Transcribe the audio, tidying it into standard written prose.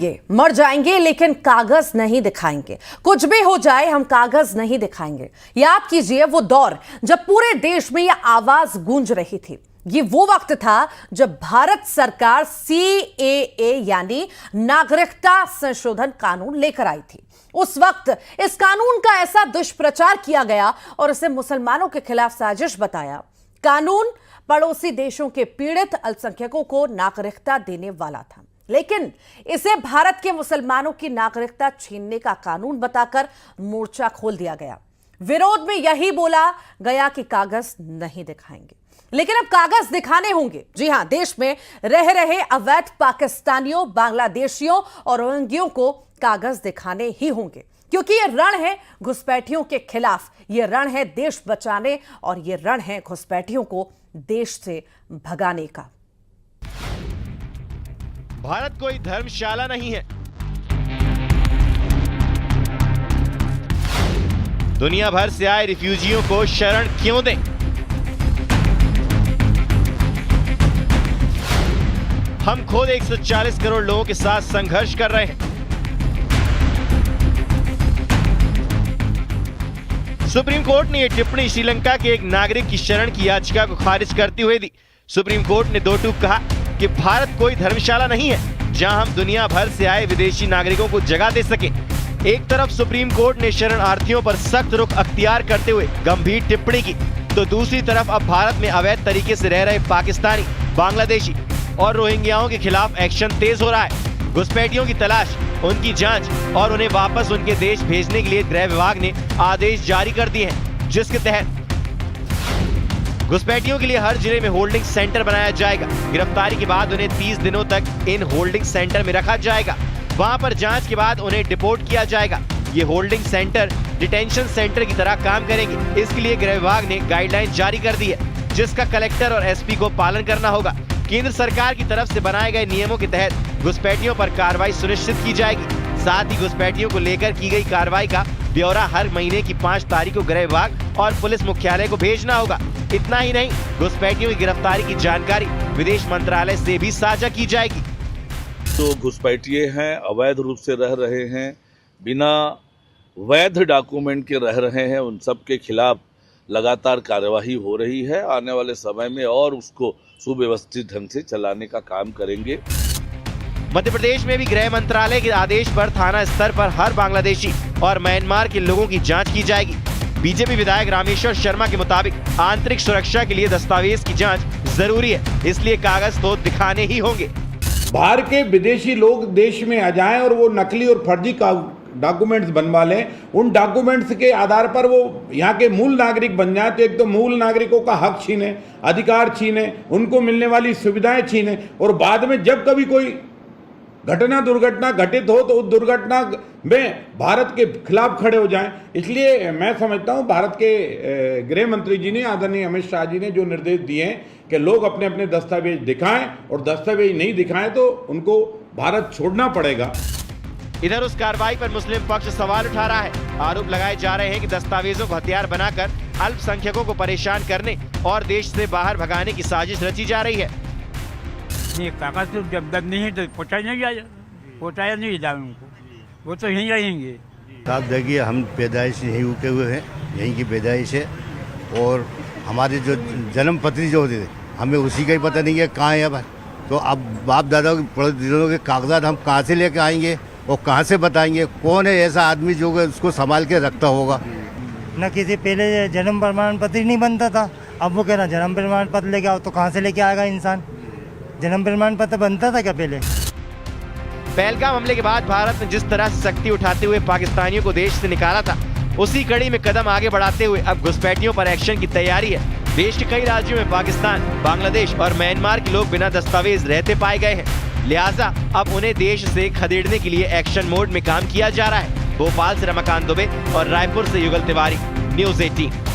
ये मर जाएंगे लेकिन कागज नहीं दिखाएंगे। कुछ भी हो जाए हम कागज नहीं दिखाएंगे। याद कीजिए वो दौर जब पूरे देश में यह आवाज गूंज रही थी। ये वो वक्त था जब भारत सरकार CAA यानी नागरिकता संशोधन कानून लेकर आई थी। उस वक्त इस कानून का ऐसा दुष्प्रचार किया गया और इसे मुसलमानों के खिलाफ साजिश बताया। कानून पड़ोसी देशों के पीड़ित अल्पसंख्यकों को नागरिकता देने वाला था, लेकिन इसे भारत के मुसलमानों की नागरिकता छीनने का कानून बताकर मोर्चा खोल दिया गया। विरोध में यही बोला गया कि कागज नहीं दिखाएंगे, लेकिन अब कागज दिखाने होंगे। जी हां, देश में रह रहे अवैध पाकिस्तानियों, बांग्लादेशियों और रोहिंग्यों को कागज दिखाने ही होंगे, क्योंकि यह रण है घुसपैठियों के खिलाफ, यह रण है देश बचाने और यह रण है घुसपैठियों को देश से भगाने का। भारत कोई धर्मशाला नहीं है। दुनिया भर से आए रिफ्यूजियों को शरण क्यों दें? हम खुद 140 करोड़ लोगों के साथ संघर्ष कर रहे हैं। सुप्रीम कोर्ट ने यह टिप्पणी श्रीलंका के एक नागरिक की शरण की याचिका को खारिज करते हुए दी। सुप्रीम कोर्ट ने दो टूक कहा कि भारत कोई धर्मशाला नहीं है जहां हम दुनिया भर से आए विदेशी नागरिकों को जगह दे सके। एक तरफ सुप्रीम कोर्ट ने शरणार्थियों पर सख्त रुख अख्तियार करते हुए गंभीर टिप्पणी की, तो दूसरी तरफ अब भारत में अवैध तरीके से रह रहे पाकिस्तानी, बांग्लादेशी और रोहिंग्याओं के खिलाफ एक्शन तेज हो रहा है। घुसपैठियों की तलाश, उनकी जांच और उन्हें वापस उनके देश भेजने के लिए गृह विभाग ने आदेश जारी कर दिए हैं, जिसके तहत घुसपैठियों के लिए हर जिले में होल्डिंग सेंटर बनाया जाएगा। गिरफ्तारी के बाद उन्हें 30 दिनों तक इन होल्डिंग सेंटर में रखा जाएगा। वहां पर जांच के बाद उन्हें डिपोर्ट किया जाएगा। ये होल्डिंग सेंटर डिटेंशन सेंटर की तरह काम करेंगे। इसके लिए गृह विभाग ने गाइडलाइन जारी कर दी है, जिसका कलेक्टर और SP को पालन करना होगा। केंद्र सरकार की तरफ से बनाए गए नियमों के तहत घुसपैठियों पर कार्रवाई सुनिश्चित की जाएगी। साथ ही घुसपैठियों को लेकर की गई कार्रवाई का ब्यौरा हर महीने की 5 तारीख को गृह विभाग और पुलिस मुख्यालय को भेजना होगा। इतना ही नहीं, घुसपैठियों की गिरफ्तारी की जानकारी विदेश मंत्रालय से भी साझा की जाएगी। तो घुसपैठिए हैं, अवैध रूप से रह रहे हैं, बिना वैध डॉक्यूमेंट के रह रहे हैं, उन सब के खिलाफ लगातार कार्यवाही हो रही है। आने वाले समय में और उसको सुव्यवस्थित ढंग से चलाने का काम करेंगे। मध्य प्रदेश में भी गृह मंत्रालय के आदेश पर थाना स्तर पर हर बांग्लादेशी और म्यांमार के लोगों की जांच की जाएगी। बीजेपी विधायक रामेश्वर शर्मा के मुताबिक आंतरिक सुरक्षा के लिए दस्तावेज की जांच जरूरी है, इसलिए कागज तो दिखाने ही होंगे। बाहर के विदेशी लोग देश में आ जाएं और वो नकली और फर्जी डॉक्यूमेंट्स बनवा लें, उन डॉक्यूमेंट्स के आधार पर वो यहाँ के मूल नागरिक बन जाए, तो एक तो मूल नागरिकों का हक छीने, अधिकार छीने, उनको मिलने वाली सुविधाएं छीने, और बाद में जब कभी कोई घटना दुर्घटना घटित हो तो उस दुर्घटना में भारत के खिलाफ खड़े हो जाएं। इसलिए मैं समझता हूं भारत के गृह मंत्री जी ने, आदरणीय अमित शाह जी ने जो निर्देश दिए हैं कि लोग अपने अपने दस्तावेज दिखाएं, और दस्तावेज नहीं दिखाएं तो उनको भारत छोड़ना पड़ेगा। इधर उस कार्रवाई पर मुस्लिम पक्ष सवाल उठा रहा है। आरोप लगाए जा रहे हैं कि दस्तावेजों को हथियार बनाकर अल्पसंख्यकों को परेशान करने और देश से बाहर भगाने की साजिश रची जा रही है। कागज तो जब तक नहीं है तो पहुँचाया नहीं जाए उनको, वो तो यहीं रहेंगे। साथ देखिए, हम पैदाइश यहीं रुके हुए हैं, यहीं की पैदाइश है, और हमारे जो जन्म पत्री जो होते थे हमें उसी का ही पता नहीं है कहाँ है भाई। तो अब बाप दादा के कागजात हम कहाँ से लेके आएंगे और कहाँ से बताएंगे? कौन है ऐसा आदमी जो उसको संभाल के रखता होगा? न किसी पहले जन्म प्रमाण पत्र ही नहीं बनता था, अब वो कह रहा जन्म प्रमाण पत्र लेके आओ, तो कहाँ से लेके आएगा इंसान? जन्म प्रमाण पत्र बनता था क्या पहले? पहलगाम हमले के बाद भारत ने जिस तरह से सख्ती उठाते हुए पाकिस्तानियों को देश से निकाला था, उसी कड़ी में कदम आगे बढ़ाते हुए अब घुसपैठियों पर एक्शन की तैयारी है। देश के कई राज्यों में पाकिस्तान, बांग्लादेश और म्यांमार के लोग बिना दस्तावेज रहते पाए गए हैं, लिहाजा अब उन्हें देश से खदेड़ने के लिए एक्शन मोड में काम किया जा रहा है। भोपाल से रमाकांत दुबे और रायपुर से युगल तिवारी, News 18।